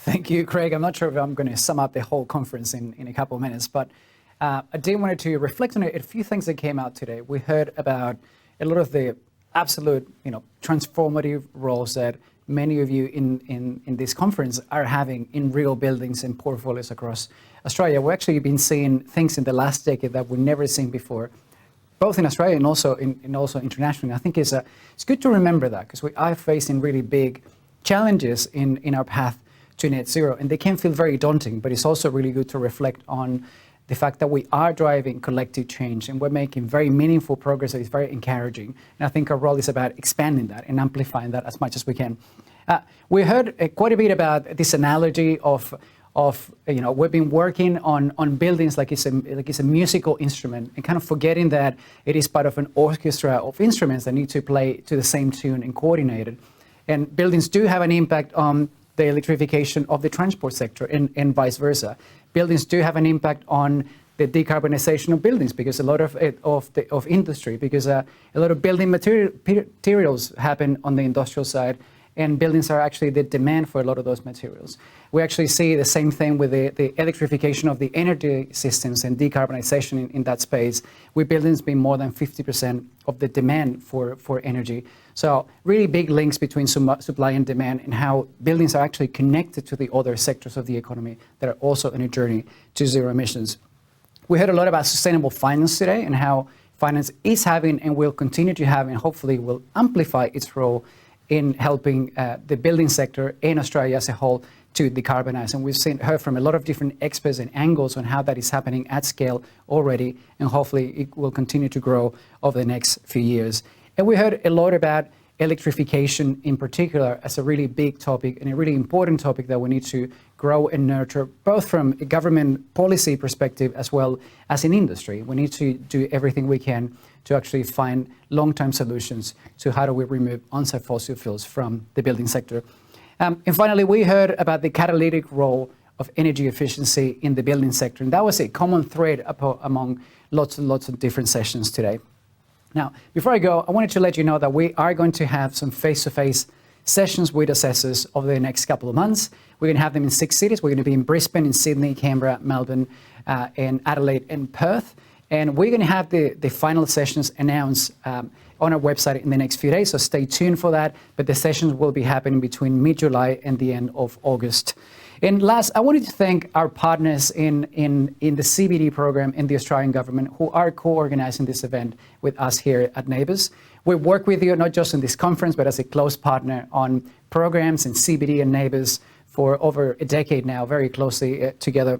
Thank you, Craig. I'm not sure if I'm going to sum up the whole conference in a couple of minutes, but I did want to reflect on a few things that came out today. We heard about a lot of the absolute, transformative roles that many of you in this conference are having in real buildings and portfolios across Australia. We've actually been seeing things in the last decade that we've never seen before, both in Australia and also internationally. I think it's good to remember that, because we are facing really big challenges in our path to net zero, and they can feel very daunting, but it's also really good to reflect on the fact that we are driving collective change and we're making very meaningful progress that is very encouraging. And I think our role is about expanding that and amplifying that as much as we can. We heard quite a bit about this analogy of we've been working on buildings like it's a musical instrument, and kind of forgetting that it is part of an orchestra of instruments that need to play to the same tune and coordinated. And buildings do have an impact on the electrification of the transport sector and vice versa. Buildings do have an impact on the decarbonization of buildings, because a lot of industry, because a lot of building materials happen on the industrial side, and buildings are actually the demand for a lot of those materials. We actually see the same thing with the electrification of the energy systems and decarbonization in that space, with buildings being more than 50% of the demand for energy. So really big links between supply and demand, and how buildings are actually connected to the other sectors of the economy that are also on a journey to zero emissions. We heard a lot about sustainable finance today, and how finance is having and will continue to have, and hopefully will amplify its role in helping the building sector in Australia as a whole to decarbonize. And we've heard from a lot of different experts and angles on how that is happening at scale already, and hopefully it will continue to grow over the next few years. And we heard a lot about electrification in particular as a really big topic and a really important topic that we need to grow and nurture, both from a government policy perspective as well as in industry. We need to do everything we can to actually find long-term solutions to how do we remove unsafe fossil fuels from the building sector. And finally, we heard about the catalytic role of energy efficiency in the building sector, and that was a common thread among lots and lots of different sessions today. Now, before I go, I wanted to let you know that we are going to have some face-to-face sessions with assessors over the next couple of months. We're going to have them in 6 cities. We're going to be in Brisbane, in Sydney, Canberra, Melbourne, in Adelaide and Perth. And we're going to have the final sessions announced on our website in the next few days, so stay tuned for that. But the sessions will be happening between mid-July and the end of August. And last, I wanted to thank our partners in the CBD program in the Australian government, who are co-organising this event with us here at NABERS. We work with you not just in this conference, but as a close partner on programs in CBD and NABERS for over a decade now, very closely together.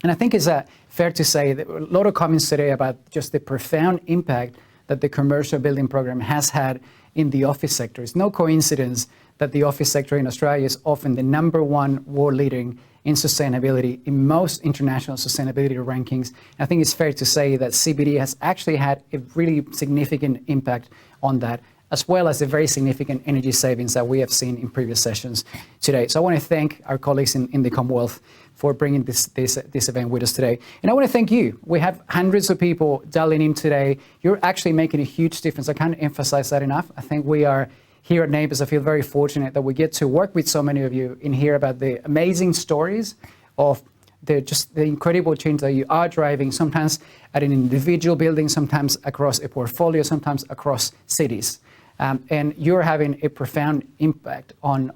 And I think it's fair to say that a lot of comments today about just the profound impact that the commercial building program has had in the office sector. It's no coincidence that the office sector in Australia is often the #1 world leading in sustainability in most international sustainability rankings. I think it's fair to say that CBD has actually had a really significant impact on that, as well as the very significant energy savings that we have seen in previous sessions today. So I want to thank our colleagues in the Commonwealth for bringing this event with us today. And I want to thank you. We have hundreds of people dialing in today. You're actually making a huge difference. I can't emphasize that enough. I think we are here at NABERS, I feel very fortunate that we get to work with so many of you and hear about the amazing stories of the incredible change that you are driving, sometimes at an individual building, sometimes across a portfolio, sometimes across cities. And you're having a profound impact on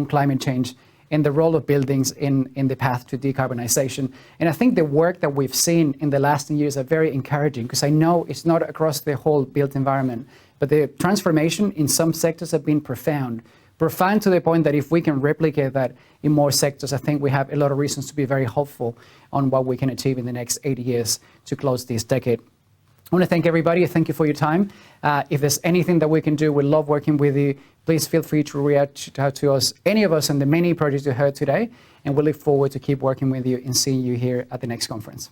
climate change and the role of buildings in the path to decarbonization. And I think the work that we've seen in the last 10 years are very encouraging, because I know it's not across the whole built environment, but the transformation in some sectors have been profound to the point that if we can replicate that in more sectors, I think we have a lot of reasons to be very hopeful on what we can achieve in the next 80 years to close this decade. I want to thank everybody. Thank you for your time. If there's anything that we can do, we love working with you. Please feel free to reach out to us, any of us, on the many projects you heard today, and we look forward to keep working with you and seeing you here at the next conference.